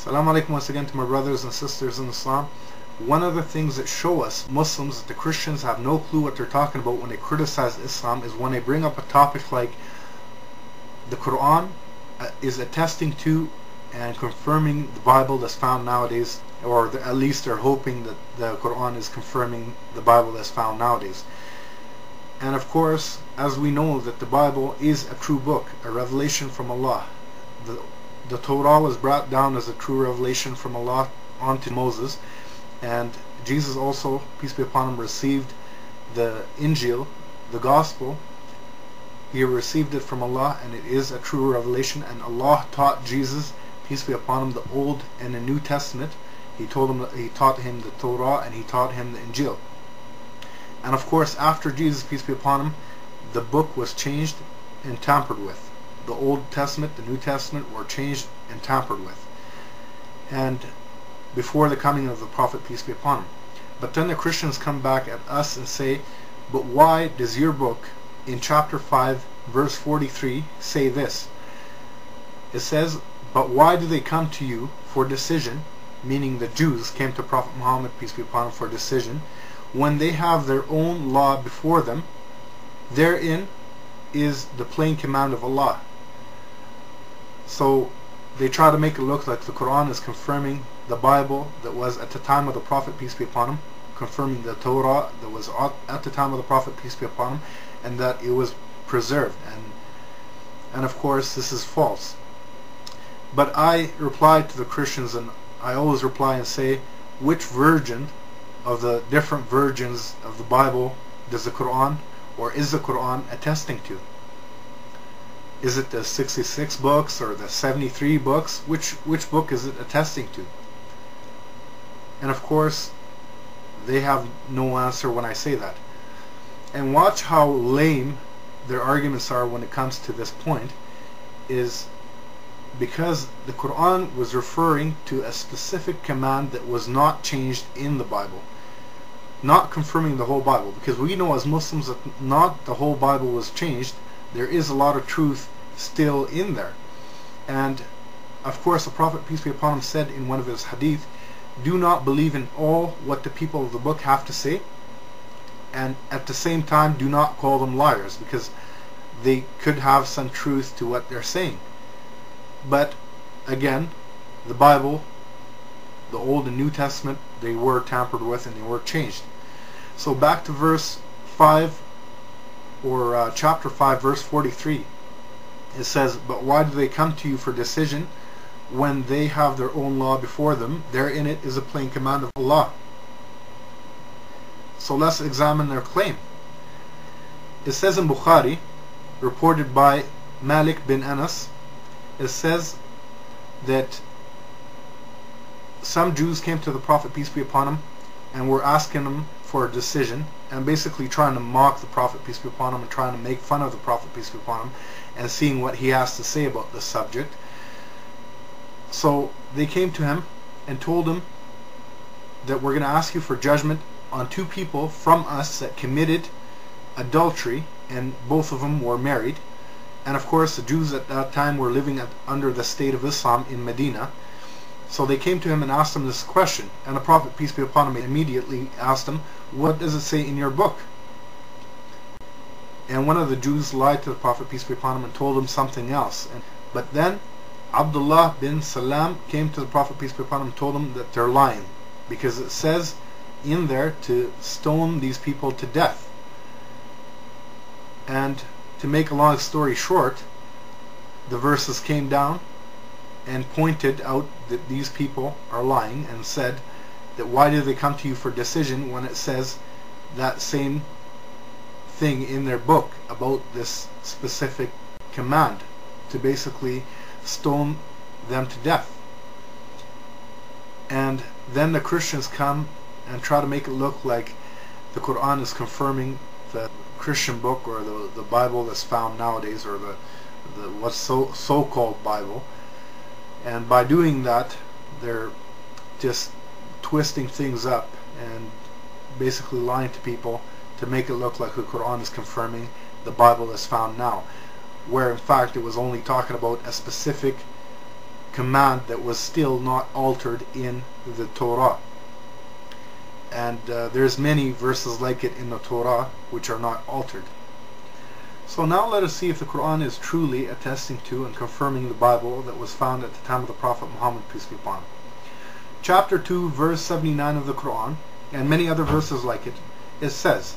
Assalamu alaikum once again to my brothers and sisters in Islam. One of the things that show us Muslims that the Christians have no clue what they're talking about when they criticize Islam is when they bring up a topic like the Qur'an is attesting to and confirming the Bible that's found nowadays, or at least they're hoping that the Qur'an is confirming the Bible that's found nowadays. And of course, as we know that the Bible is a true book, a revelation from Allah. The Torah was brought down as a true revelation from Allah onto Moses, and Jesus also, peace be upon him, received the Injil, the Gospel. He received it from Allah, and it is a true revelation. And Allah taught Jesus, peace be upon him, the Old and the New Testament. He taught him the Torah, and he taught him the Injil. And of course, after Jesus, peace be upon him, the book was changed and tampered with. The Old Testament, the New Testament were changed and tampered with, and before the coming of the Prophet, peace be upon him. But then the Christians come back at us and say, but why does your book in chapter 5 verse 43 say this? It says, but why do they come to you for decision, meaning the Jews came to Prophet Muhammad, peace be upon him, for decision, when they have their own law before them? Therein is the plain command of Allah. So they try to make it look like the Qur'an is confirming the Bible that was at the time of the Prophet, peace be upon him, confirming the Torah that was at the time of the Prophet, peace be upon him, and that it was preserved. And of course this is false. But I reply to the Christians, and I always reply and say, which version of the different versions of the Bible does the Qur'an, or is the Qur'an attesting to? Is it the 66 books or the 73 books? Which book is it attesting to? And of course, they have no answer when I say that. And watch how lame their arguments are when it comes to this point, is because the Qur'an was referring to a specific command that was not changed in the Bible, not confirming the whole Bible, because we know as Muslims that not the whole Bible was changed. There is a lot of truth still in there. And of course the Prophet, peace be upon him, said in one of his hadith, do not believe in all what the people of the book have to say, and at the same time do not call them liars, because they could have some truth to what they're saying. But again, the Bible, the Old and New Testament, they were tampered with and they were changed. So back to verse 5, or chapter 5 verse 43, it says, but why do they come to you for decision when they have their own law before them? Therein it is a plain command of Allah. So let's examine their claim. It says in Bukhari, reported by Malik bin Anas, it says that some Jews came to the Prophet, peace be upon him, and were asking him for a decision, and basically trying to mock the Prophet, peace be upon him, and trying to make fun of the Prophet, peace be upon him, and seeing what he has to say about this subject. So they came to him and told him that we're going to ask you for judgment on two people from us that committed adultery, and both of them were married. And of course the Jews at that time were living under the state of Islam in Medina. So they came to him and asked him this question, and the Prophet, peace be upon him, immediately asked him, what does it say in your book? And one of the Jews lied to the Prophet, peace be upon him, and told him something else. But then Abdullah bin Salam came to the Prophet, peace be upon him, and told him that they're lying, because it says in there to stone these people to death. And to make a long story short, the verses came down and pointed out that these people are lying, and said that why do they come to you for decision when it says that same thing in their book about this specific command to basically stone them to death. And then the Christians come and try to make it look like the Qur'an is confirming the Christian book, or the Bible that's found nowadays, or the what's so-called Bible. And by doing that, they're just twisting things up and basically lying to people to make it look like the Qur'an is confirming the Bible that's found now, where in fact it was only talking about a specific command that was still not altered in the Torah. And there's many verses like it in the Torah which are not altered. So now let us see if the Qur'an is truly attesting to and confirming the Bible that was found at the time of the Prophet Muhammad, peace be upon him. Chapter 2, verse 79 of the Qur'an, and many other verses like it, it says,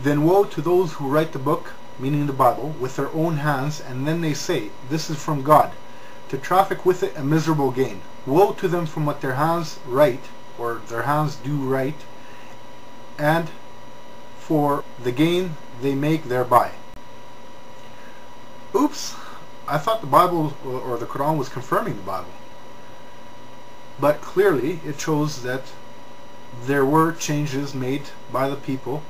"Then woe to those who write the book," meaning the Bible, "with their own hands, and then they say, 'This is from God,' to traffic with it a miserable gain. Woe to them from what their hands write, or their hands do write, and for the gain they make thereby." Oops, I thought the Bible or the Quran was confirming the Bible. But clearly it shows that there were changes made by the people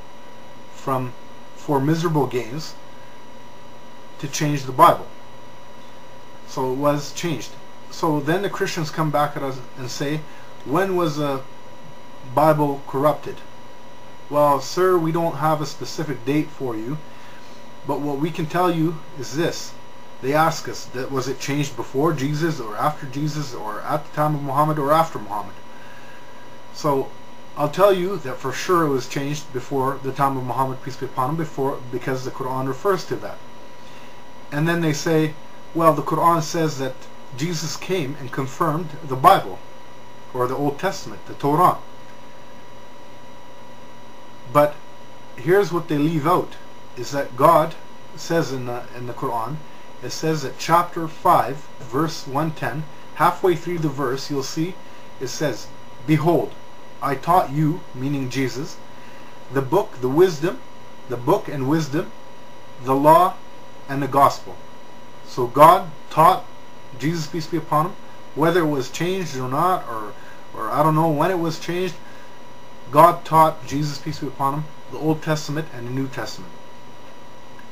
for miserable gains to change the Bible. So it was changed. So then the Christians come back at us and say, when was the Bible corrupted? Well, sir, we don't have a specific date for you, but what we can tell you is this. They ask us, that was it changed before Jesus or after Jesus, or at the time of Muhammad or after Muhammad? So I'll tell you that for sure it was changed before the time of Muhammad, peace be upon him, because the Quran refers to that. And then they say, well, the Quran says that Jesus came and confirmed the Bible, or the Old Testament, the Torah. But here's what they leave out, is that God says in the Quran, it says at chapter 5, verse 110, halfway through the verse, you'll see, it says, "Behold, I taught you," meaning Jesus, "the book, the wisdom, the book and wisdom, the law and the gospel." So God taught Jesus, peace be upon him, whether it was changed or not, or I don't know when it was changed, God taught Jesus, peace be upon him, the Old Testament and the New Testament.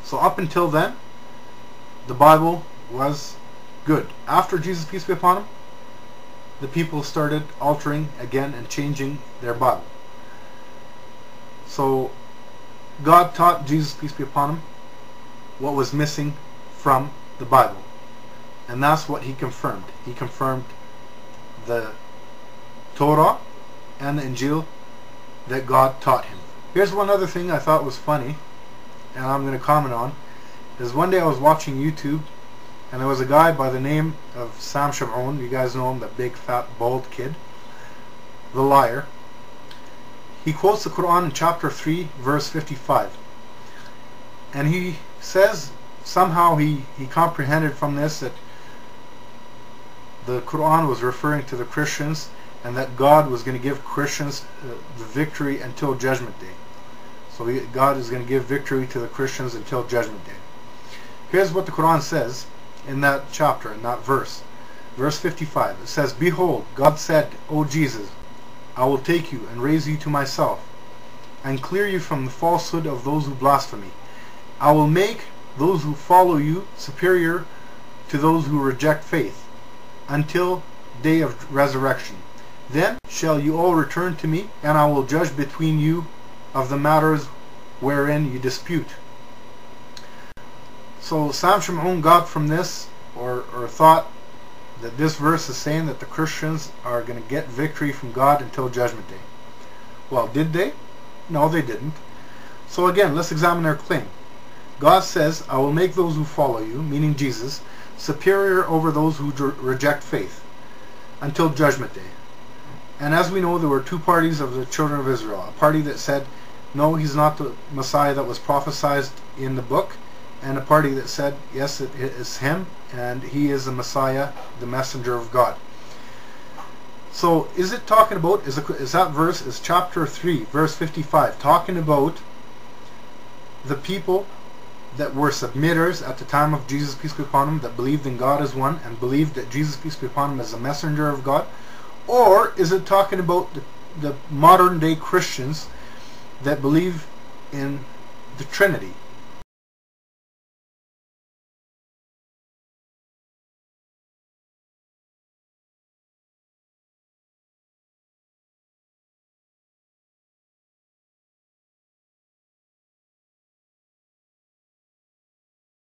So up until then, the Bible was good. After Jesus, peace be upon him, the people started altering again and changing their Bible. So God taught Jesus, peace be upon him, what was missing from the Bible. And that's what he confirmed. He confirmed the Torah and the Injil that God taught him. Here's one other thing I thought was funny, and I'm going to comment on, is one day I was watching YouTube, and there was a guy by the name of Sam Shamoun. You guys know him, that big fat bald kid, the liar. He quotes the Quran in chapter 3 verse 55, and he says somehow he comprehended from this that the Quran was referring to the Christians, and that God was going to give Christians the victory until Judgment Day. So God is going to give victory to the Christians until Judgment Day. Here's what the Quran says in that chapter, in that verse. Verse 55, it says, "Behold, God said, O Jesus, I will take you and raise you to myself, and clear you from the falsehood of those who blaspheme. I will make those who follow you superior to those who reject faith, until day of resurrection. Then shall you all return to me, and I will judge between you of the matters wherein you dispute." So Sam Shamoun got from this, or thought that this verse is saying that the Christians are going to get victory from God until Judgment Day. Well, did they? No, they didn't. So again, let's examine their claim. God says, "I will make those who follow you," meaning Jesus, "superior over those who reject faith until Judgment Day." And as we know, there were two parties of the children of Israel. A party that said, no, he's not the Messiah that was prophesied in the book, and a party that said, yes, it is him, and he is the Messiah, the messenger of God. So is it talking about, is that verse, is chapter 3, verse 55, talking about the people that were submitters at the time of Jesus, peace be upon him, that believed in God as one, and believed that Jesus, peace be upon him, is the messenger of God? Or is it talking about the modern day Christians that believe in the Trinity,